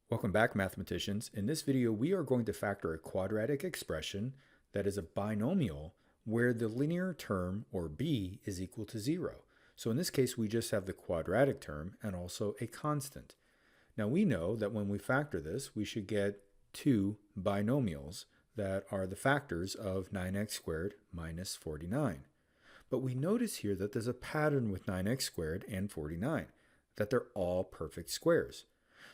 Welcome back, mathematicians. In this video, we are going to factor a quadratic expression that is a binomial where the linear term, or b, is equal to 0. So in this case, we just have the quadratic term and also a constant. Now we know that when we factor this, we should get two binomials that are the factors of 9x squared minus 49. But we notice here that there's a pattern with 9x squared and 49, that they're all perfect squares.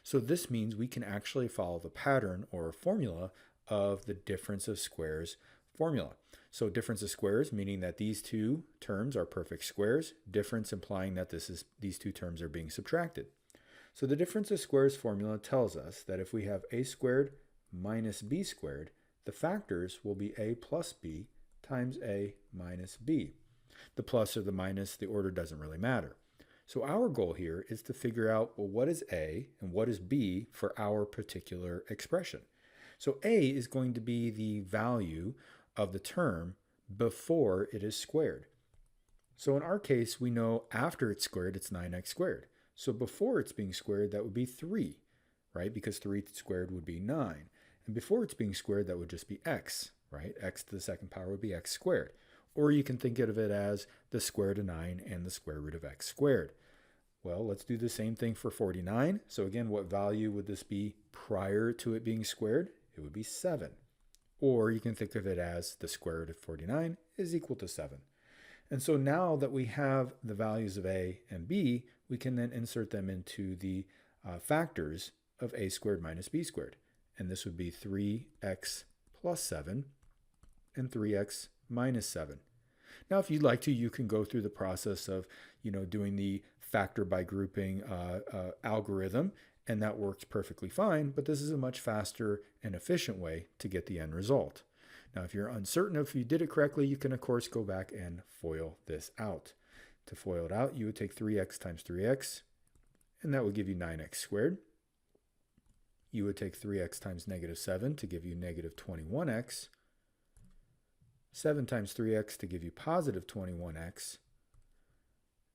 So this means we can actually follow the pattern or formula of the difference of squares formula. So difference of squares meaning that these two terms are perfect squares, difference implying that these two terms are being subtracted. So the difference of squares formula tells us that if we have a squared minus b squared, the factors will be a plus b times a minus b. The plus or the minus, the order doesn't really matter. So our goal here is to figure out, well, what is a and what is b for our particular expression. So a is going to be the value of the term before it is squared. So in our case, we know after it's squared, it's 9x squared. So before it's being squared, that would be 3, right? Because 3 squared would be 9. And before it's being squared, that would just be x, right? X to the second power would be x squared. Or you can think of it as the square root of 9 and the square root of x squared. Well, let's do the same thing for 49. So again, what value would this be prior to it being squared? It would be 7. Or you can think of it as the square root of 49 is equal to 7. And so now that we have the values of a and b, we can then insert them into the factors of a squared minus b squared. And this would be 3x plus 7 and 3x minus 7. Now, if you'd like to, you can go through the process of, doing the factor by grouping algorithm, and that works perfectly fine, but this is a much faster and efficient way to get the end result. Now, if you're uncertain if you did it correctly, you can, of course, go back and FOIL this out. To FOIL it out, you would take 3x times 3x, and that would give you 9x squared. You would take 3x times negative 7 to give you negative 21x. 7 times 3x to give you positive 21x.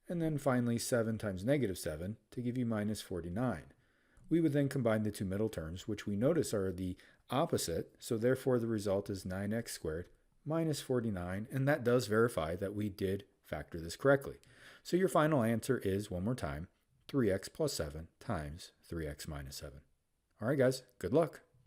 And then finally 7 times negative 7 to give you minus 49. We would then combine the two middle terms, which we notice are the opposite, so therefore the result is 9x squared minus 49, and that does verify that we did factor this correctly. So your final answer is, one more time, 3x plus 7 times 3x minus 7. All right, guys, good luck.